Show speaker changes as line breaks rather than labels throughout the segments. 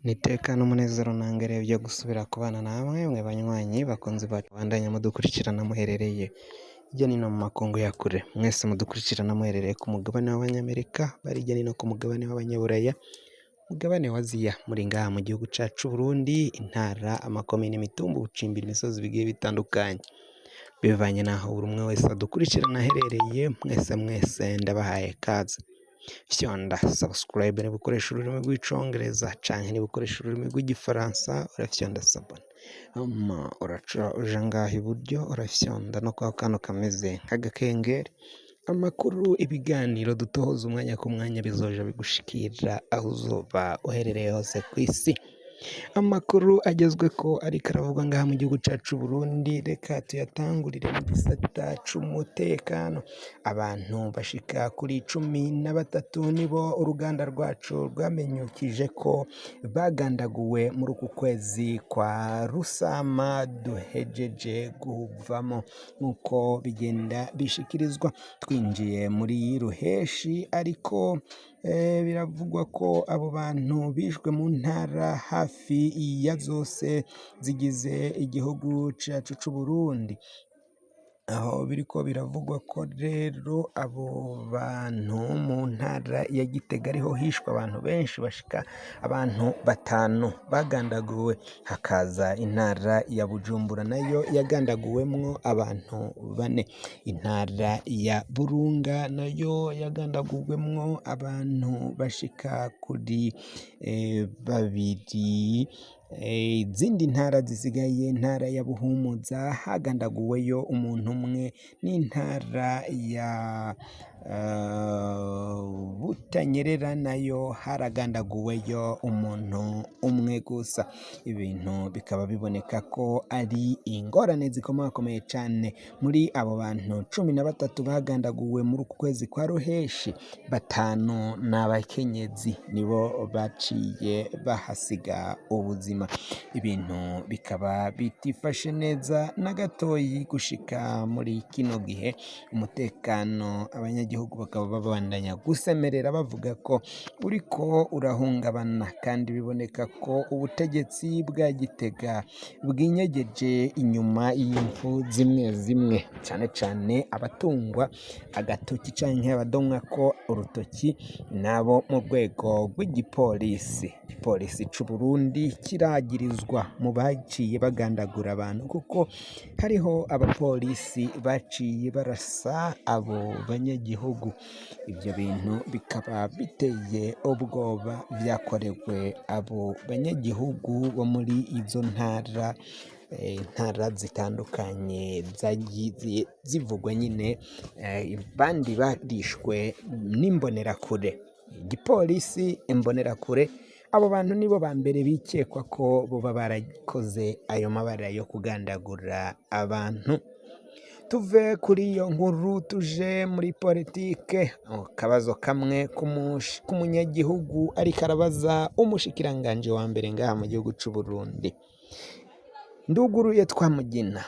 Nitekana umunezero ntangarire byo gusubira kubana namwe mwe banywanyi bakunzi bacu bandanya mudukurikirana muherereye hirya no hino mu makungu ya kure, mwese mudukurikirana muherereye ku mugabane w'abanyamerika, bari hirya no hino ku mugabane w'abanyaburaya, mugabane wa Aziya, muri ngaha mu gihugu cacu Burundi, intara, amakomine, imitumba, ubucimbiri, imisozi bigiye bitandukanye, bivanye n'aho buri umwe wese adukurikirana aherereye. Mwese ndabahaye kaze. Fyonda subscribe niba ukoresha ururimi rw'icongereza canke niba ukoresha ururimi rw'igifaransa urafyonda sabone, uraca uja ngaha iburyo urafyonda no kwa kano kameze nk'agakengeri. Amakuru, ibiganiro dutohoza umwanya ku mwanya bizoja bigushikira aho uzoba uherereye hose ku isi. Amakuru agezweko ariko aravugwa ngaha mu gihugu cacu Burundi, reka tuyatangurire mu gisata c'umutekano. Abantu bashika kuri 13 nibo uruganda rwacu rwamenyukije ko bagandaguwe muri uku kwezi kwa Rusama duhejeje kuvamo, nk'uko bigenda bishikirizwa. Twinjiye muri Ruheshi, ariko biravugwa ko abo bantu bishwe mu ntara hafi ya zose zigize igihugu cacu c'u Burundi, aho biriko biravugwa ko rero abo bantu mu ntara ya Gitega ariho hishwe abantu benshi bashika abantu 5 bagandaguwe, hakaza intara ya Bujumbura nayo yagandaguwemwo abantu 4, intara ya Burunga nayo yagandaguwemwo abantu bashika kuri 2. Izindi ntara zisigaye, intara ya Buhumuza hagandaguweyo umuntu umwe, n'intara ya Butanyerera nayo haragandaguweyo umuntu umwe gusa. Ibintu bikaba biboneka ko ari ingorane zikomakomeye cane. Muri abo bantu 13 bagandaguwe muri uku kwezi kwa Ruheshi, 5 n'abakenyezi nibo baciye bahasiga ubuzima. Ibintu bikaba bitifashe neza na gatoyi gushika muri kino gihe. Umutekano, abanyagihugu bakaba babandanya gusemerera bavuga ko uriko urahungabana, kandi biboneka ko ubutegetsi bwa Gitega bwinyegeje inyuma y'imfu zimwe cane cane abatungwa agatoki canke abadomwa ko urutoki nabo mu rwego rw'igipolisi. Igipolisi c'u Burundi kiragirizwa mu baciye bagandagura abantu, kuko hariho abapolisi baciye barasa abo banyagihugu. Ibyo bintu bikaba biteye ubwoba, vyakorewe abo banyagihugu bo muri izo ntara zitandukanye zagiye zivugwa nyine. Bandi barishwe n'imbonerakure, igipolisi, imbonerakure. Abo bantu nibo ba mbere bikekwa ko boba barakoze ayo mabara yo kugandagura abantu. Tuve kuri iyo nkuru tuje muri politike. Akabazo kamwe k'umunyagihugu ariko arabaza umushikiranganje wa mbere ngaha mu gihugu c'u Burundi. Nduguruye Twamugina,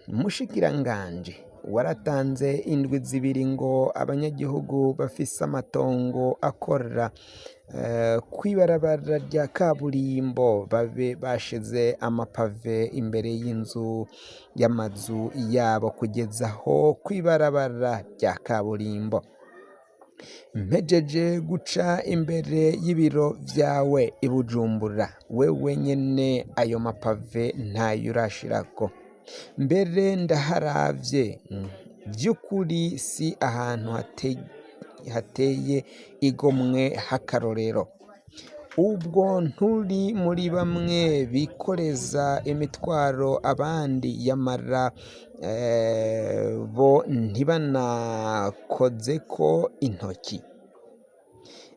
umushikiranganje waratanze indwi 2 ngo abanyagihugu bafise amatongo akorera kw'ibarabara rya kaburimbo babe bashize amapave imbere y'amazu yabo kugeza aho kw'ibarabara rya kaburimbo. Mpejeje guca imbere y'ibiro vyawe i Bujumbura, wewe nyene ayo mapave ntayo urashirako. Mbere ndaharavye, vy'ukuri si ahantu hateye igomwe h'akarorero. Ubwo nturi muri bamwe bikoreza imitwaro abandi, yamara bo ntibanakozeko intoki.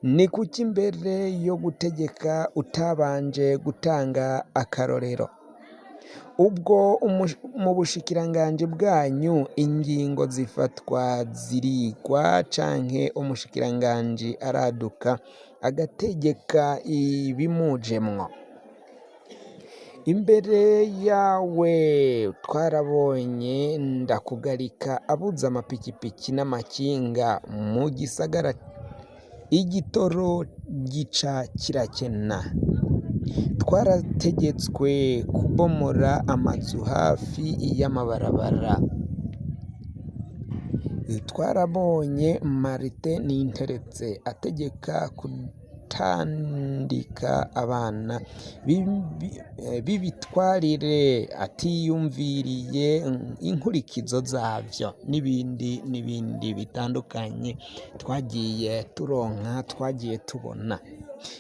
Ni kuki imbere yo gutegeka utabanje gutanga akarorero? Ubwo mu bushikiranganje bwanyu ingingo zifatwa zirigwa, canke umushikiranganje araduka agategeka ibimujemwo? Imbere yawe twarabonye ndakugarika abuza amapikipiki n'amakinga mu gisagara, igitoro gica kirakena.
twarategetswe kubomora amazu hafi y'amabarabara. Twarabonye Martin Ninteretse ategeka kutandika abana b'ibitwarire atiyumviriye inkurikizo zavyo, n'ibindi bitandukanye twagiye turonka, twagiye tubona.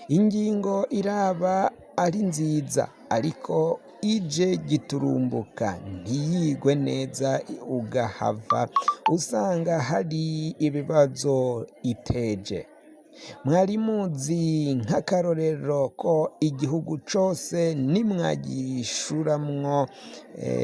Ingingo iraba ari nziza, ariko ije giturumbuka ntiyigwe neza, ugahava usanga hari ibibazo iteje. Mwari muzi nk'akarorero ko igihugu cose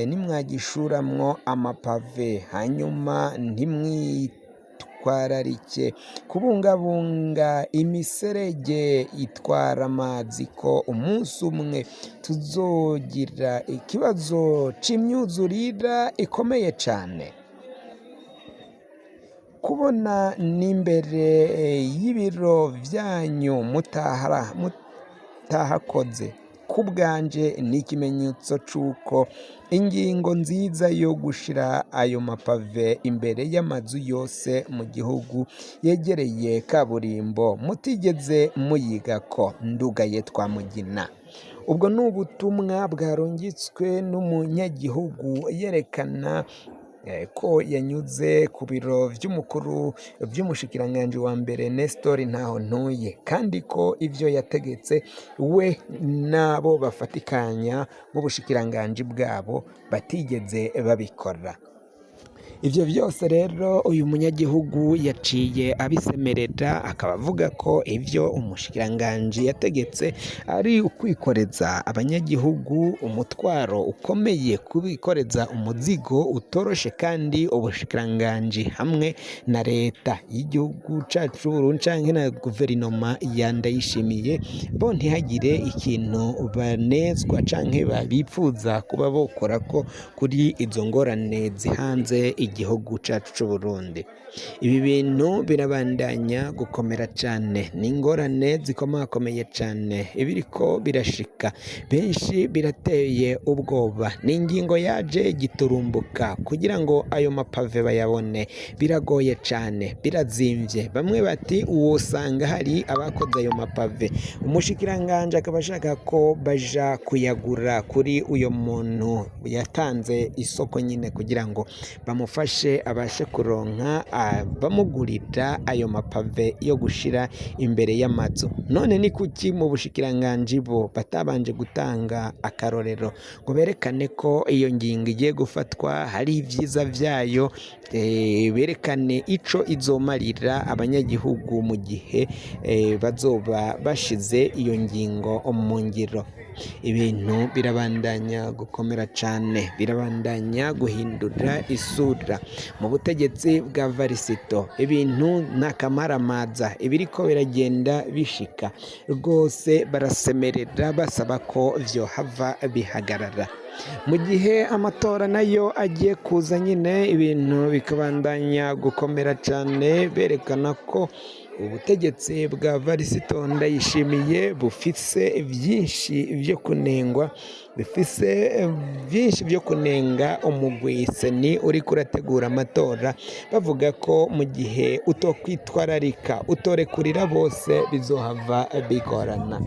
nimwagishuramwo amapave, hanyuma ntimwitwararike kubungabunga imiserege itwara amazi, ko umunsi umwe tuzogira ikibazo c'imyuzurira ikomeye cane. Kubona n'imbere y'ibiro vyanyu mutahakoze, kubwanje ni ikimenyetso c'uko ingingo nziza yo gushira ayo mapave imbere y'amazu yose mu gihugu yegereye kaburimbo mutigeze muyigako. Ndugaye Twamugina. Ubwo ni ubutumwa bwarungitswe n'umunyagihugu yerekana ko yanyuze ku biro vy'umukuru vy'umushikiranganji wa mbere Nestor Ntahontuye, kandi ko ivyo yategetse we nabo bafatikanya mu bushikiranganji bwabo batigeze babikora. Ivyo vyose rero uyu munyagihugu yaciye abisemerera, akaba avuga ko ivyo umushikiranganji yategetse ari ukwikoreza abanyagihugu umutwaro ukomeye, kubikoreza umuzigo utoroshe, kandi ubushikiranganji hamwe na leta y'igihugu cacu Burundi canke na guverinoma ya Ndayishimiye bo ntihagire ikintu banezwa canke babipfuza kuba bokorako kuri izo ngorane zihanze igihugu cacu c'Uburundi. Ibi bintu birabandanya gukomera cane, n'ingorane zikomakomeye cane ibiriko birashika, benshi birateye ubwoba. N'ingingo yaje giturumbuka kugira ngo ayo mapave bayabone biragoye cane, birazimvye. Bamwe bati wosanga hari abakoze ayo mapave, umushikiranganje akaba ashaka ko baja kuyagura kuri uyo muntu yatanze isoko nyine kugira ngo bamufashe abashe kuronka bamugurira ayo mapave yo gushira imbere y'amazu. None ni kuki mu bushikiranganji bo batabanje gutanga akarorero ngo berekane ko iyo ngingo igiye gufatwa hari ivyiza vyayo, berekane ico izomarira abanyagihugu mu gihe bazoba bashize iyo ngingo mu ngiro. Ibintu birabandanya gukomera cane, birabandanya guhindura isura mu butegetsi bwa Varisito. Ibintu n'akamaramaza ibiriko biragenda bishika rwose, barasemerera basaba ko vyohava bihagarara. Mu gihe amatora nayo agiye kuza nyine, ibintu bikabandanya gukomera cane, berekana ko ubutegetsi bwa Varisito Ndayishimiye bufise vyinshi vyo kunengwa, bifise vyinshi vyo kunenga umugwi seni uriko urategura amatora, bavuga ko mu gihe utokwitwararika utorekurira bose bizohava bigorana.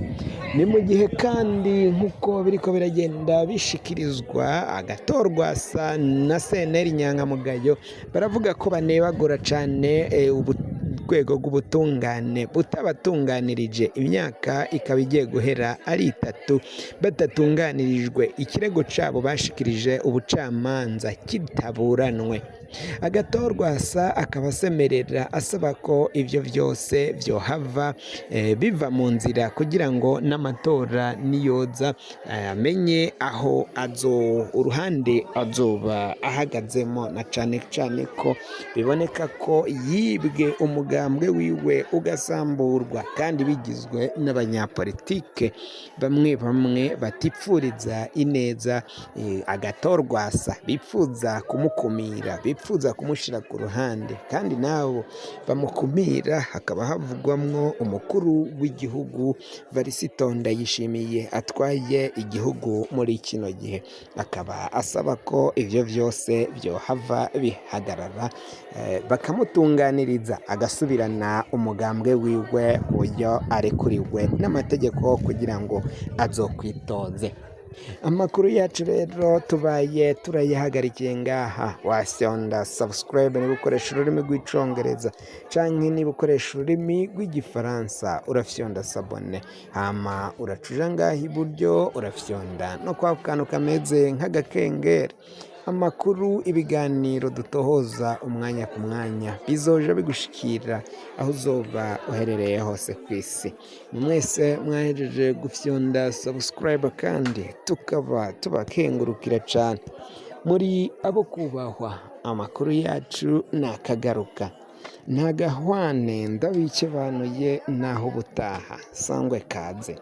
Ni mu gihe kandi nk'uko biriko biragenda bishikirizwa, agatorwa sa na Senteri Nyankamugayo baravuga ko banebagura cane urwego rw'ubutungane butabatunganirije, imyaka ikaba igiye guhera ari 3 batatunganirijwe, ikirego cabo bashikirije ubucamanza kitaburanwe. Agatorwa sa akaba asemerera asaba ko ivyo vyose vyohava biva mu nzira kugira ngo n'amatora niyoza amenye aho uruhande azoba ahagazemo, na cane cane ko biboneka ko yibwe umugambi umugambwe wiwe ugasamburwa kandi bigizwe n'abanyapolitike bamwe bamwe batipfuriza ineza agatorwasa, bipfuza kumukumira, bipfuza kumushyira ku ruhande, kandi nabo bamukumira hakaba havugwamwo umukuru w'igihugu Varisito Ndayishimiye atwaye igihugu muri kino gihe, akaba asaba ko ivyo vyose vyohava bihagarara bakamutunganiriza agasubirana umugambwe wiwe ku buryo arekuriwe n'amategeko kugira ngo azokwitoze. Amakuru yacu rero tubaye turayahagarikiye ngaha. Wasyonda subscribe niba ukoresha ururimi rw'icongereza canke niba ukoresha ururimi rw'igifaransa urafyonda sabone, hama uracuja ngaha iburyo urafyonda no kwa kantu kameze nk'agakengeri. Amakuru, ibiganiro dutohoza umwanya ku mwanya bizoja bigushikira aho uzoba uherereye hose ku isi. Mwese mwahejeje gufyonda subscribe kandi tukaba tubakengurukira cane, muri abo kubahwa. Amakuru yacu nakagaruka, ntagahwane ndabikebanuye naho ubutaha, sangwe kaze.